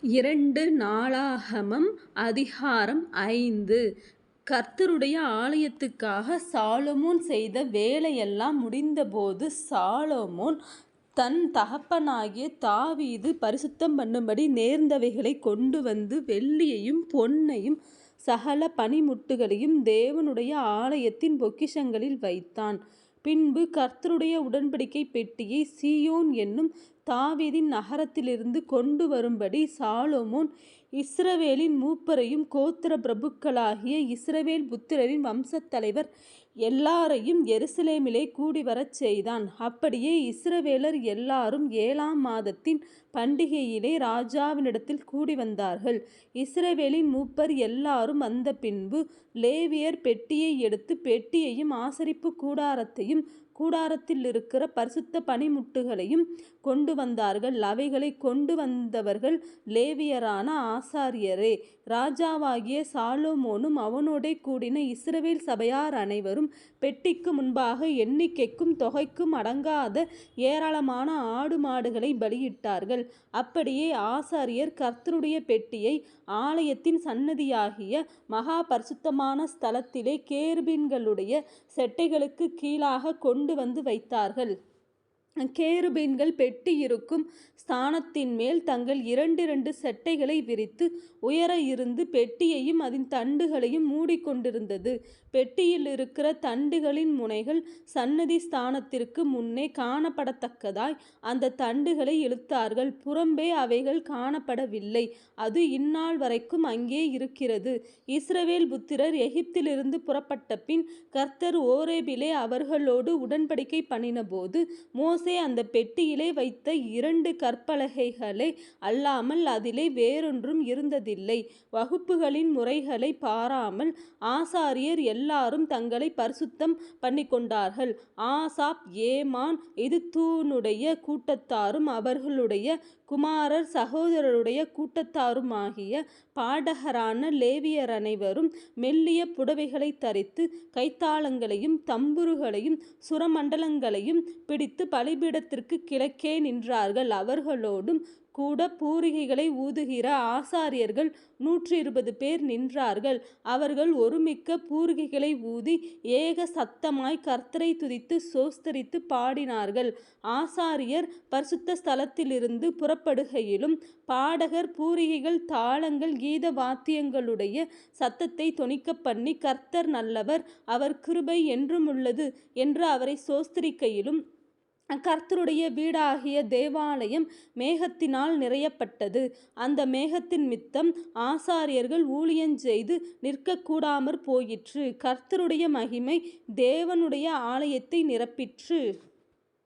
2 நாளாகமம் அதிகாரம் 5. கர்த்தருடைய ஆலயத்துக்காக சாலொமோன் செய்த வேலையெல்லாம் முடிந்தபோது சாலொமோன் தன் தகப்பனாகிய தாவீது பரிசுத்தம் பண்ணும்படி நேர்ந்தவைகளை கொண்டு வந்து வெள்ளியையும் பொன்னையும் சகல பணிமுட்டுகளையும் தேவனுடைய ஆலயத்தின் பொக்கிஷங்களில் வைத்தான். பின்பு கர்த்தருடைய உடன்படிக்கை பெட்டியை சீயோன் என்னும் தாவீதின் நகரத்திலிருந்து கொண்டு வரும்படி சாலொமோன் இஸ்ரவேலின் மூப்பரையும் கோத்திர பிரபுக்களாகிய இஸ்ரவேல் புத்திரரின் வம்சத்தலைவர் எல்லாரையும் எருசலேமிலே கூடிவரச் செய்தான். அப்படியே இஸ்ரவேலர் எல்லாரும் 7ஆம் மாதத்தின் பண்டிகையிலே ராஜாவினிடத்தில் கூடி வந்தார்கள். இஸ்ரவேலின் மூப்பர் எல்லாரும் வந்த பின்பு லேவியர் பெட்டியை எடுத்து பெட்டியையும் ஆசரிப்பு கூடாரத்தையும் கூடாரத்தில் இருக்கிற பரிசுத்த பணிமுட்டுகளையும் கொண்டு வந்தார்கள். அவைகளை கொண்டு வந்தவர்கள் லேவியரான ஆசாரியரே. ராஜாவாகிய சாலொமோனும் அவனோடே கூடின இஸ்ரவேல் சபையார் அனைவரும் பெட்டிக்கு முன்பாக எண்ணிக்கைக்கும் தொகைக்கும் அடங்காத ஏராளமான ஆடு மாடுகளை பலியிட்டார்கள். அப்படியே ஆசாரியர் கர்த்தருடைய பெட்டியை ஆலயத்தின் சன்னதியாகிய மகா பரிசுத்தமான ஸ்தலத்திலே கேருபீன்களுடைய செட்டைகளுக்கு கீழாக கொண்டு வந்து வைத்தார்கள். கேருபீன்கள் பெட்டி இருக்கும் ஸ்தானத்தின் மேல் தங்கள் 2 செட்டைகளை விரித்து உயர இருந்து பெட்டியையும் அதன் தண்டுகளையும் மூடிக்கொண்டிருந்தது. பெட்டியில் இருக்கிற தண்டுகளின் முனைகள் சன்னதி ஸ்தானத்திற்கு முன்னே காணப்படத்தக்கதாய் அந்த தண்டுகளை இழுத்தார்கள். புறம்பே அவைகள் காணப்படவில்லை. அது இந்நாள் வரைக்கும் அங்கே இருக்கிறது. இஸ்ரவேல் புத்திரர் எகிப்திலிருந்து புறப்பட்ட பின் கர்த்தர் ஓரேபிலே அவர்களோடு உடன்படிக்கை பண்ணினபோது மோசே அந்த பெட்டியிலே வைத்த 2 கற்பலகைகளே அல்லாமல் அதிலே வேறொன்றும் இருந்ததில்லை. வகுப்புகளின் முறைகளை பாராமல் ஆசாரியர் எல்லாரும் தங்களை பரிசுத்தம் பண்ணிக்கொண்டார்கள். ஆசாப், ஏமான், எதுத்தூனுடைய கூட்டத்தாரும் அவர்களுடைய குமாரர் சகோதரருடைய கூட்டத்தாருமாகிய பாடகரான லேவியர் அனைவரும் மெல்லிய புடவைகளை தரித்து கைத்தாளங்களையும் தம்புருகளையும் சுரமண்டலங்களையும் பிடித்து பலிபீடத்திற்கு கிழக்கே நின்றார்கள். அவர்களோடும் கூட பூரிகைகளை ஊதுகிற ஆசாரியர்கள் 120 பேர் நின்றார்கள். அவர்கள் ஒருமிக்க பூரிகைகளை ஊதி ஏக சத்தமாய் கர்த்தரை துதித்து சோஸ்தரித்து பாடினார்கள். ஆசாரியர் பரிசுத்த ஸ்தலத்திலிருந்து புறப்படுகையிலும் பாடகர் பூரிகைகள் தாளங்கள் கீத வாத்தியங்களுடைய சத்தத்தை தொனிக்க பண்ணி கர்த்தர் நல்லவர், அவர் கிருபை என்றும் உள்ளது என்று அவரை சோஸ்தரிக்கையிலும் கர்த்தருடைய வீடாகிய தேவாலயம் மேகத்தினால் நிறையப்பட்டது. அந்த மேகத்தின் மித்தம் ஆசாரியர்கள் ஊழியஞ்செய்து நிற்கக்கூடாமற் போயிற்று. கர்த்தருடைய மகிமை தேவனுடைய ஆலயத்தை நிரப்பிற்று.